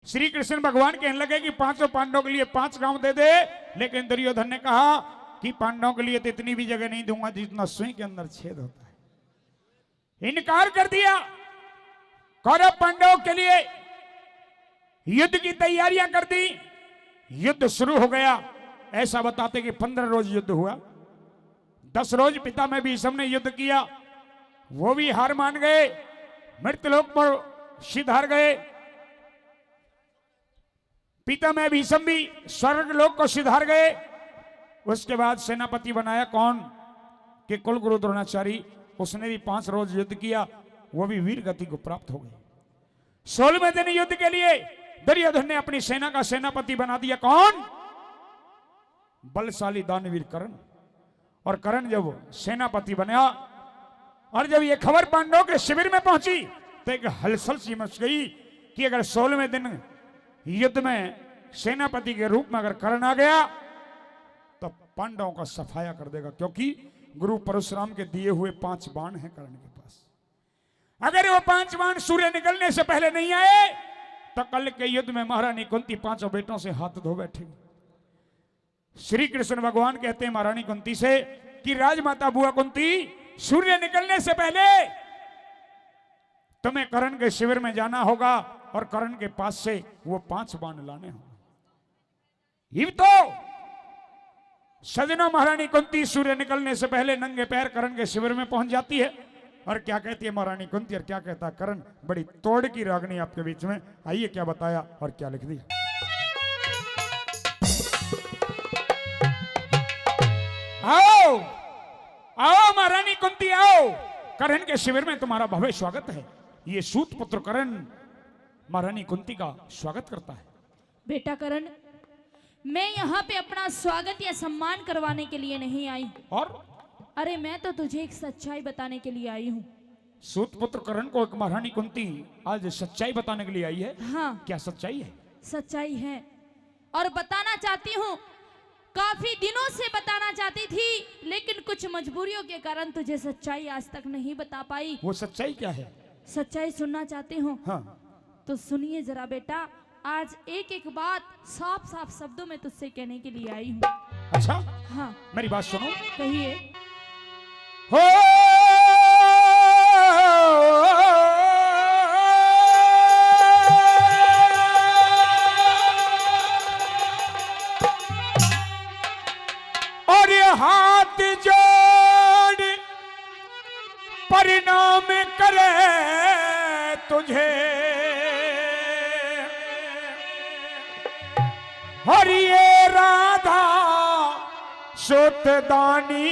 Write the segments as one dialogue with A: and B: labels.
A: श्री कृष्ण भगवान कहने लगे कि पांचों पांडवों के लिए 5 गांव दे दे, लेकिन दुर्योधन ने कहा कि पांडवों के लिए तो इतनी भी जगह नहीं दूंगा जितना सुई के अंदर छेद होता है। इनकार कर दिया। कौरव पांडवों के लिए युद्ध की तैयारियां कर दी। युद्ध शुरू हो गया। ऐसा बताते कि 15 रोज युद्ध हुआ। 10 रोज पिता में भीष्म ने युद्ध किया, वो भी हार मान गए, मृत्युलोक पर सिधार गए। पिता में भीष्म भी स्वर्ग लोक को सिधार गए। उसके बाद सेनापति बनाया कौन कि कुलगुरु द्रोणाचार्य, उसने भी 5 रोज युद्ध किया, वो भी वीर गति को प्राप्त हो गई। 16वें दिन युद्ध के लिए दुर्योधन ने अपनी सेना का सेनापति बना दिया कौन? बलशाली दानवीर कर्ण। और कर्ण जब सेनापति बना और जब ये खबर पांडवों के शिविर में पहुंची तो एक हलचल सी मच गई कि अगर 16वें दिन युद्ध में सेनापति के रूप में अगर कर्ण आ गया तो पांडवों का सफाया कर देगा, क्योंकि गुरु परशुराम के दिए हुए 5 बाण हैं कर्ण के पास। अगर वो 5 बाण सूर्य निकलने से पहले नहीं आए तो कल के युद्ध में महारानी कुंती 5 बेटों से हाथ धो बैठेगी। श्री कृष्ण भगवान कहते हैं महारानी कुंती से कि राजमाता बुआ कुंती, सूर्य निकलने से पहले तुम्हें कर्ण के शिविर में जाना होगा और कर्ण के पास से वो 5 बाण लाने होंगे। ये तो सजनों, महारानी कुंती सूर्य निकलने से पहले नंगे पैर कर्ण के शिविर में पहुंच जाती है। और क्या कहती है महारानी कुंती और क्या कहता कर्ण? बड़ी तोड़ की रागनी आपके बीच में। आइए क्या बताया और क्या लिख दिया। आओ आओ महारानी कुंती आओ, कर्ण के शिविर में तुम्हारा भव्य स्वागत है। ये सूत पुत्र कर्ण महारानी कुंती का स्वागत करता है।
B: बेटा कर्ण, मैं यहाँ पे अपना स्वागत या सम्मान करवाने के लिए नहीं आई।
A: और
B: अरे मैं तो तुझे एक सच्चाई बताने के लिए आई हूँ।
A: सूत पुत्र कर्ण को एक महारानी कुंती आज सच्चाई बताने के लिए आई है।
B: हाँ,
A: क्या सच्चाई है?
B: सच्चाई है और बताना चाहती हूँ। काफी दिनों से बताना चाहती थी, लेकिन कुछ मजबूरियों के कारण तुझे सच्चाई आज तक नहीं बता पाई।
A: वो सच्चाई क्या है?
B: सच्चाई सुनना चाहते हो?
A: हाँ।
B: तो सुनिए जरा बेटा, आज एक एक बात साफ साफ शब्दों में तुझसे कहने के लिए आई हूँ।
A: अच्छा,
B: हाँ,
A: मेरी बात सुनो।
B: कहिए।
A: हो और ये हाथ जोड़ परिणाम करे तुझे, और ये राधा सुतदानी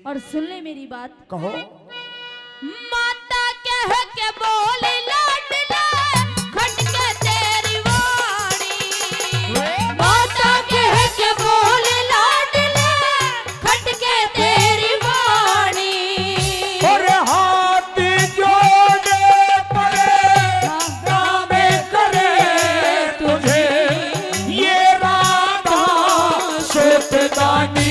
B: और सुन ले मेरी बात।
A: कहो।
B: माता कह के बोले लाडला, खटके तेरी वाणी। माता कह के बोले लाडला, खटके तेरी वाणी।
A: और हाथ जोड़े पड़े नाम करे तुझे, ये राधा सुतदानी।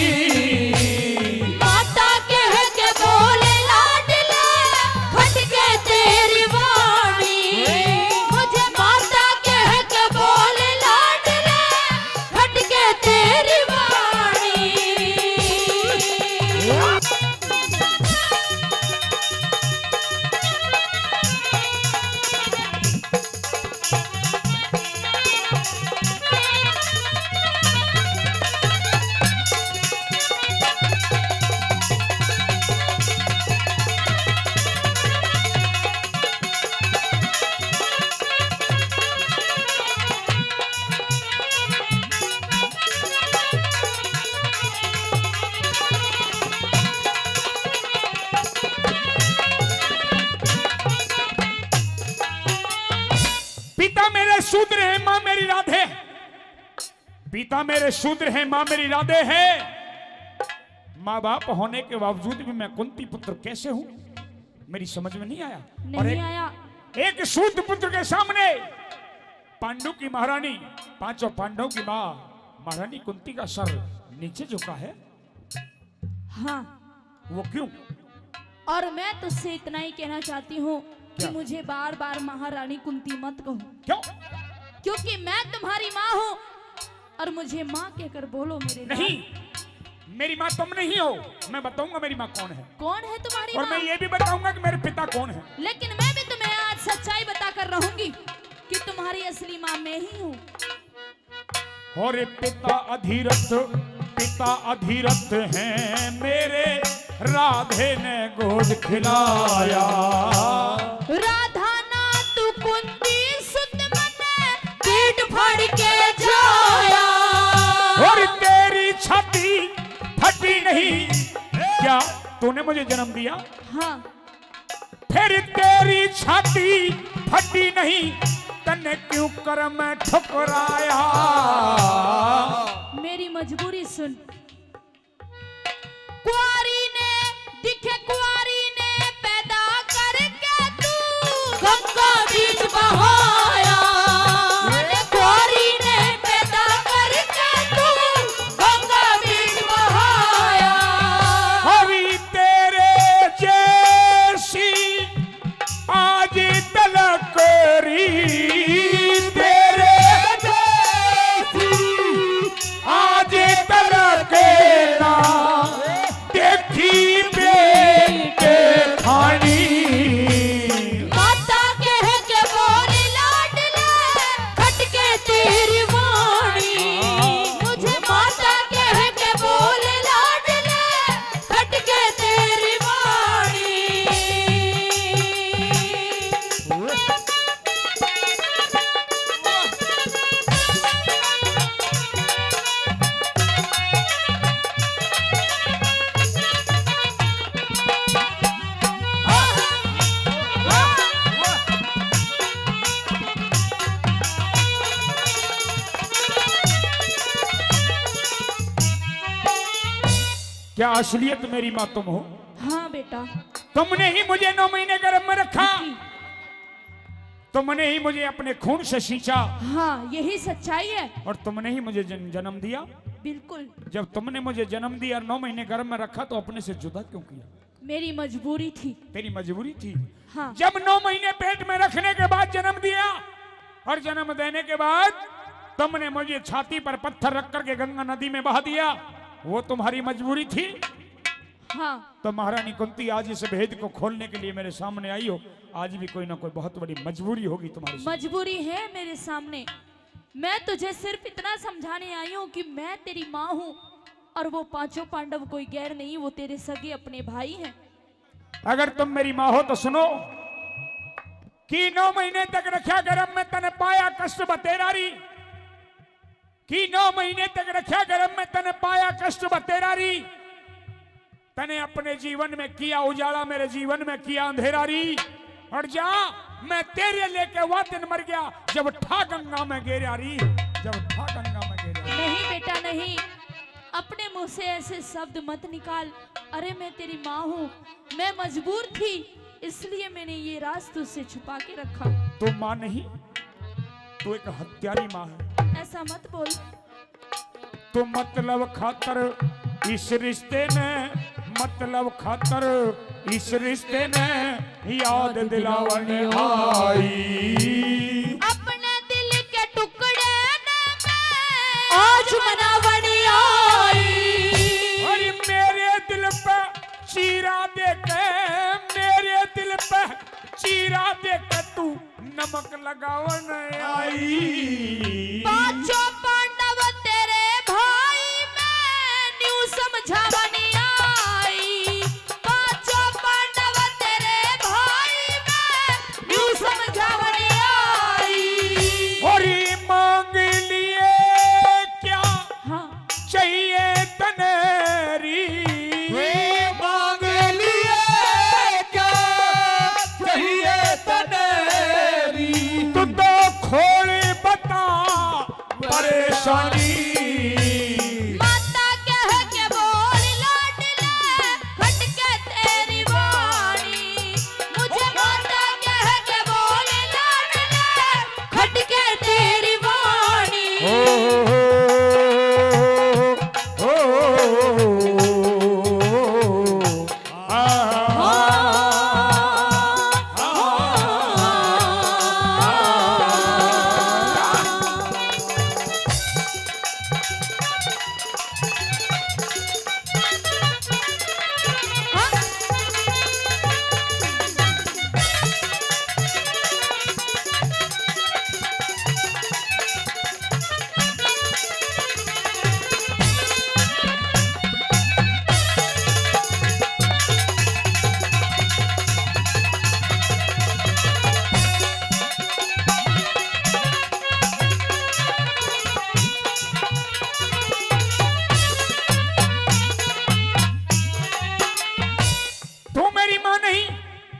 A: शूद्र है, मां मेरी राधे। पिता मेरे शूद्र हैं, मां मेरी राधे है। मां बाप होने के बावजूद भी मैं कुंती पुत्र कैसे हूं, मेरी समझ में नहीं आया।
B: नहीं आया।
A: एक सूत पुत्र के सामने पांडु की महारानी, 5 पांडवों की मां महारानी कुंती का सर नीचे झुका है।
B: हाँ।
A: वो क्यों?
B: और मैं तुझसे इतना ही कहना चाहती हूँ कि
A: क्या?
B: मुझे बार बार महारानी कुंती मत कहो,
A: क्यों?
B: क्योंकि मैं तुम्हारी माँ हूँ और मुझे माँ कहकर बोलो मेरे लाल।
A: नहीं, मेरी माँ तुम नहीं हो। मैं बताऊंगा मेरी माँ कौन है,
B: कौन है तुम्हारी
A: और
B: माँ?
A: मैं ये भी बताऊंगा कि मेरे पिता कौन है।
B: लेकिन मैं भी तुम्हें आज सच्चाई बताकर रहूंगी कि तुम्हारी असली माँ मैं ही हूँ।
A: और पिता अधीरथ हैं मेरे, राधे ने गोद खिलाया।
B: राधा ना तू कुंती सुत मने पीठ फाड़ के जाया।
A: और तेरी छाती फटी नहीं क्या? तूने मुझे जन्म दिया,
B: हाँ,
A: फिर तेरी छाती फटी नहीं, तने क्यों कर मैं ठुकराया।
B: मेरी मजबूरी सुन। कुआरी ने दिखे कुआरी ने पैदा करके तू गंगा बीच बहाया। कुआरी ने पैदा करके तू गंगा बीच बहाया।
A: अभी तेरे जैसी आज तलकरी, तेरे जैसी आज तलक ना देखी बेटे खानी।
B: माता कह के बोले लाडले खटके तेरी वाणी। मुझे माता कह के बोले लाडले खटके तेरी वाणी।
A: क्या असलियत मेरी माँ तुम हो?
B: हाँ बेटा,
A: तुमने ही मुझे 9 महीने गर्भ में रखा, तुमने ही मुझे अपने खून से सींचा,
B: हाँ यही सच्चाई है।
A: और तुमने ही मुझे जन्म दिया।
B: बिल्कुल,
A: जब तुमने मुझे जन्म दिया और 9 महीने गर्भ में रखा तो अपने से जुदा क्यों किया?
B: मेरी मजबूरी थी।
A: तेरी मजबूरी थी।
B: हाँ,
A: जब 9 महीने पेट में रखने के बाद जन्म दिया और जन्म देने के बाद तुमने मुझे छाती पर पत्थर रख करके गंगा नदी में बहा दिया, वो तुम्हारी मजबूरी थी।
B: हाँ,
A: तो महारानी कुंती आज इस भेद को खोलने के लिए मेरे सामने आई हो। आज भी कोई ना कोई बहुत बड़ी मजबूरी होगी तुम्हारी।
B: मजबूरी है मेरे सामने। मैं तुझे सिर्फ इतना समझाने आई हूँ कि मैं तेरी माँ हूँ और वो 5 पांडव कोई गैर नहीं, वो तेरे सगे अपने भाई हैं।
A: अगर तुम मेरी माँ हो तो सुनो कि 9 महीने तक रखा गर्भ में तने पाया कष्ट बतेरारी, कि 9 महीने तक रखा गर्भ में तने पाया कष्ट बतेरारी। तने अपने जीवन में किया उजाला, मेरे जीवन में किया अंधेरारी। और जा मैं तेरे लेके वह दिन मर गया जब ठा गंगा में गिरारी, जब ठा गंगा में गिरारी।
B: नहीं बेटा नहीं, अपने मुंह से ऐसे शब्द मत निकाल। अरे मैं तेरी माँ हूँ, मैं मजबूर थी इसलिए मैंने ये राज तुझसे छुपा के रखा।
A: तू माँ नहीं, तू एक हत्यारी माँ है।
B: ऐसा मत बोल।
A: तो मतलब खातर इस रिश्ते ने, मतलब खातर इस रिश्ते ने याद दिलावन आई।
B: अपने दिल के टुकड़े ने मैं आज मनावन आई।
A: और मेरे दिल पे चीरा दे के, मेरे दिल पे चीरा दे के तू नमक लगावन आई।
B: 5 पांडव तेरे भाई मैं न्यू समझावन आई। 5 पांडव तेरे भाई मैं न्यू समझावन आई।
A: और मांग लिए क्या
B: हाँ,
A: चाहिए तनेरी, मांग लिए क्या चाहिए तनेरी। तू तो खोल बता परेशानी।
B: माता कह के बोल ला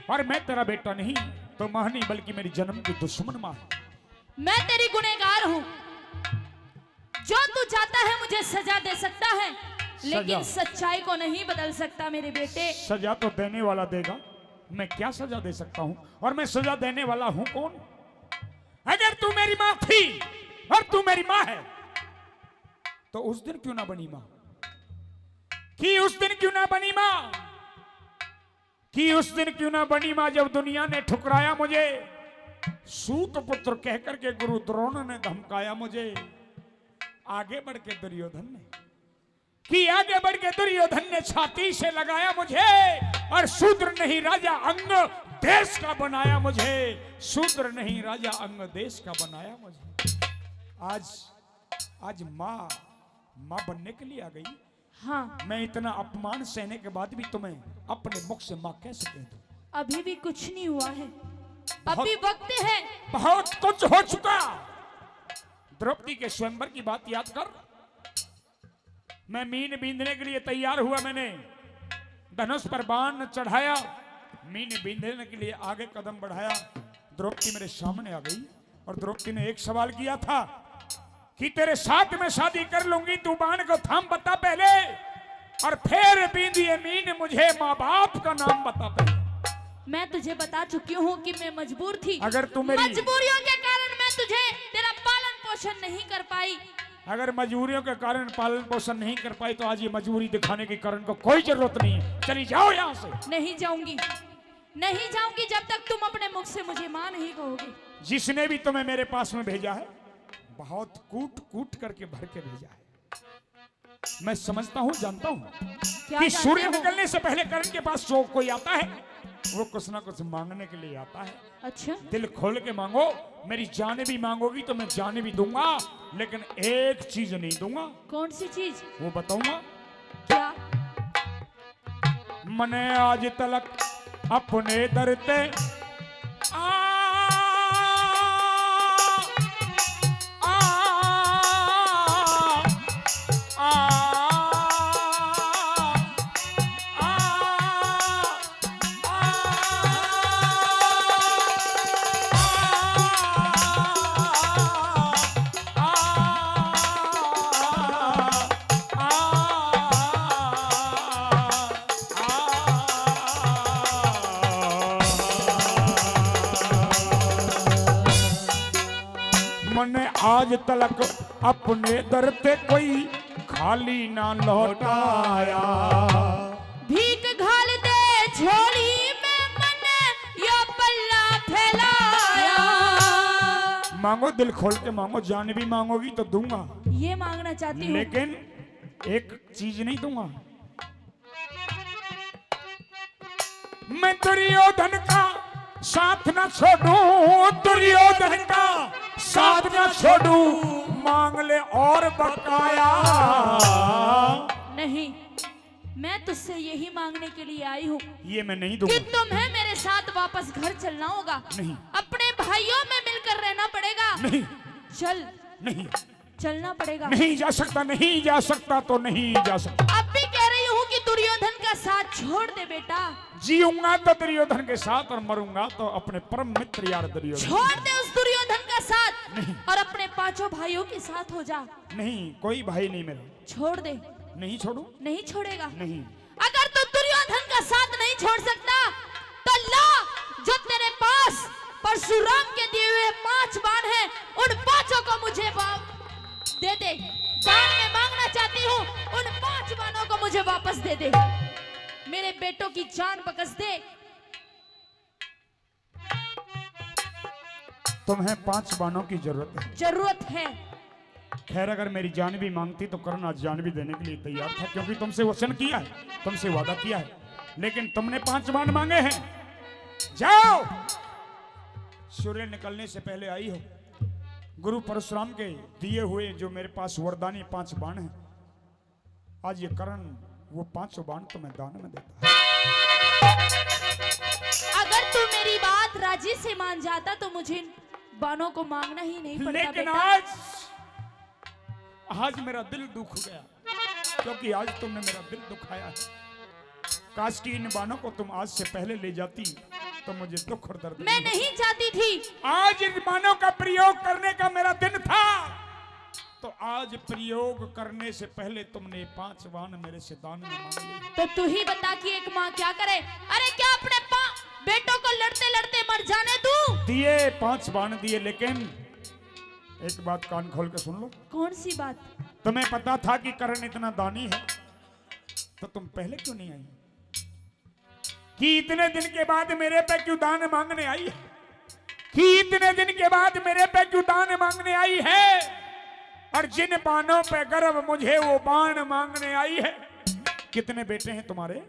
A: और मैं तेरा बेटा नहीं तो मां नहीं बल्कि मेरी जन्म की दुश्मन मां है।
B: मैं तेरी गुनहगार हूँ। जो तू चाहता है मुझे सजा दे सकता है, लेकिन सच्चाई को नहीं बदल सकता मेरे बेटे।
A: सजा तो देने वाला देगा, मैं क्या सजा दे सकता हूं? और मैं सजा देने वाला हूं कौन? अगर तू मेरी मां थी और तू मेरी मां है तो उस दिन क्यों ना बनी मां? कि उस दिन क्यों ना बनी मां? कि उस दिन क्यों ना बनी मां जब दुनिया ने ठुकराया मुझे, सूत पुत्र कहकर के गुरु द्रोण ने धमकाया मुझे, आगे बढ़ के दुर्योधन ने कि आगे बढ़ के दुर्योधन ने छाती से लगाया मुझे और शूद्र नहीं राजा अंग देश का बनाया मुझे, शूद्र नहीं राजा अंग देश का बनाया मुझे। आज मां बनने के लिए आ गई।
B: हाँ,
A: मैं इतना अपमान सहने के बाद भी तुम्हें अपने मुख से मां कैसे कह दूं?
B: अभी भी कुछ नहीं हुआ है, अभी वक्त है।
A: बहुत कुछ हो चुका। द्रौपदी के स्वयंवर की बात याद कर। मैं मीन बींधने के लिए तैयार हुआ, मैंने धनुष पर बाण चढ़ाया, मीन बींधने के लिए आगे कदम बढ़ाया, द्रौपदी मेरे सामने आ गई और द्रौपदी ने एक सवाल किया था कि तेरे साथ में शादी कर लूंगी, तू बाण को थाम बता पहले, और फिर बींधिए मीन मुझे माँ बाप का नाम बता पहले।
B: मैं तुझे बता चुकी हूँ कि मैं मजबूर थी।
A: अगर तू मेरी
B: मजबूरियों के कारण मैं तुझे तेरा पालन पोषण नहीं कर पाई।
A: अगर मजबूरियों के कारण पालन पोषण नहीं कर पाई तो आज ये मजबूरी दिखाने के कारण को कोई जरूरत नहीं है। चली जाओ यहाँ से।
B: नहीं जाऊंगी, नहीं जाऊंगी जब तक तुम अपने मुख से मुझे मां नहीं कहोगे।
A: जिसने भी तुम्हें मेरे पास में भेजा है बहुत कूट कूट करके भर के भेजा है। मैं समझता हूँ, जानता हूँ कि सूर्य निकलने से पहले कर्ण के पास जो कोई आता है वो कुछ ना कुछ मांगने के लिए आता है।
B: अच्छा,
A: दिल खोल के मांगो, मेरी जाने भी मांगोगी तो मैं जाने भी दूंगा, लेकिन एक चीज नहीं दूंगा।
B: कौन सी चीज?
A: वो बताऊंगा।
B: क्या?
A: मने आज तलक अपने दर ते आज तलक अपने दर पे कोई खाली ना लौटाया।
B: भीख घाल दे झोली में मैंने यो पल्ला फैलाया।
A: मांगो, दिल खोल के मांगो, जान भी मांगोगी तो दूंगा।
B: ये मांगना चाहती हूँ,
A: लेकिन एक चीज नहीं दूंगा। मैं दुर्योधन का साथ न छोड़ूं, दुर्योधन का साथ न छोड़ूं, मांग ले और बकाया।
B: नहीं, मैं तुझसे यही मांगने के लिए आई हूँ।
A: ये मैं नहीं दूंगा।
B: कि तुम्हें मेरे साथ वापस घर चलना होगा।
A: नहीं।
B: अपने भाइयों में मिलकर रहना पड़ेगा।
A: नहीं।
B: चल।
A: नहीं।
B: चलना पड़ेगा।
A: नहीं जा सकता, नहीं जा सकता तो नहीं जा सकता।
B: अब भी कह रही हूँ कि दुर्योधन का साथ छोड़ दे बेटा।
A: जीऊंगा तो दुर्योधन के साथ और मरूंगा तो अपने परम मित्र यार दुर्योधन।
B: छोड़ दे उस दुर्योधन का साथ।
A: नहीं।
B: और अपने पांचों भाइयों के साथ हो जा।
A: नहीं, कोई भाई नहीं मेरा।
B: छोड़ दे।
A: नहीं छोड़ू।
B: नहीं छोड़ेगा।
A: नहीं।
B: अगर तू दुर्योधन का साथ नहीं छोड़ सकता तो ला, जो तेरे पास परशुराम के दिए हुए 5 बाण हैं, उन 5 को मुझे दे दे। बाण मैं मांगना चाहती हूँ, उन 5 बाणों को मुझे वापस दे दे। मेरे बेटों की जान बकस दे।
A: तुम्हें 5 बाणों की जरूरत है।
B: जरूरत है।
A: खैर, अगर मेरी जान भी मांगती तो कर्ण आज जान भी देने के लिए तैयार था, क्योंकि तुमसे वचन किया है, तुमसे वादा किया है। लेकिन तुमने 5 बाण मांगे हैं। जाओ, सूर्य निकलने से पहले आई हो। गुरु परशुराम के दिए हुए जो मेरे पास वरदानी 5 बाण हैं, आज ये कर्ण वो 5 बाण तुम्हें दान में देता है।
B: अगर तू मेरी बात राजी से मान जाता तो मुझे इन बाणों को मांगना ही नहीं पड़ता।
A: लेकिन
B: बेटा,
A: आज मेरा दिल दुख गया, क्योंकि आज तुमने मेरा दिल दुखाया है। काश की इन बाणों को तुम आज से पहले ले जाती तो मुझे दुख और दर्द
B: मैं नहीं चाहती थी।
A: आज इन बाणों का प्रयोग करने का मेरा दिन था, तो आज प्रयोग करने से पहले तुमने 5 बाण मेरे से दान में मांग लिए।
B: तो तू ही बता कि एक माँ क्या करे। अरे क्या अपने बेटों को लड़ते लड़ते मर जाने तू?
A: दिए 5 बाण दिए, लेकिन एक बात कान खोल के सुन लो।
B: कौन सी बात?
A: तुम्हें पता था कि करण इतना दानी है, तो तुम पहले क्यों नहीं आई? कि इतने दिन के बाद मेरे पे क्यों दान मांगने आई है? कि इतने दिन के बाद मेरे पे क्यों दान मांगने आई है? और जिन बाणों पे गर्व मुझे वो बाण मांगने आई है। कितने बेटे हैं तुम्हारे?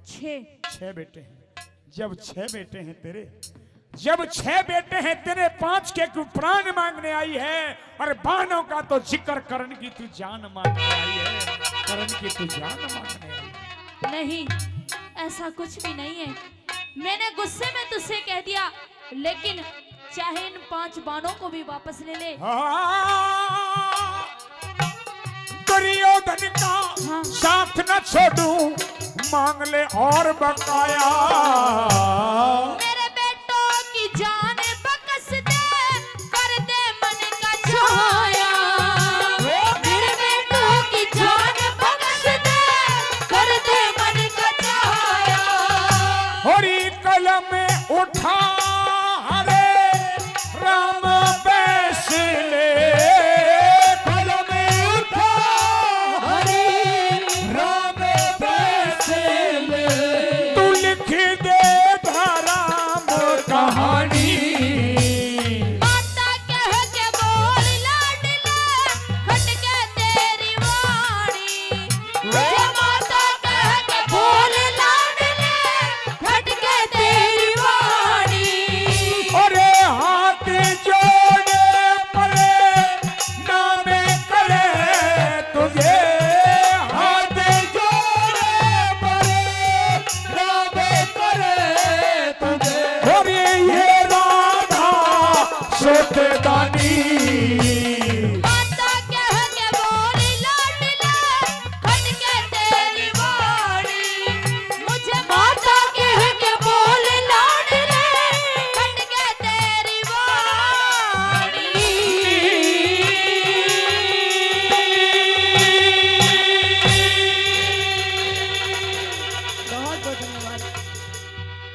B: 6
A: बेटे हैं। जब 6 बेटे हैं तेरे, जब 6 बेटे हैं तेरे, 5 के क्यों प्राण मांगने आई है? और बाणों का तो जिक्र करण की तू जान मांगने आई है। करण की तू जान मांगने आई है।
B: नहीं, ऐसा कुछ भी नहीं है। मैंने गुस्से में तुझसे कह दिया, लेकिन चाहे इन 5 बाणों को भी वापस ले ले।
A: दुर्योधन का साथ न छोड़ूं, मांग ले और बकाया।
B: मेरे बेटों की जान बकस दे, कर दे मन का छाया। मेरे बेटों की जान बकस दे, कर दे मन का छाया।
A: होरी कलम उठा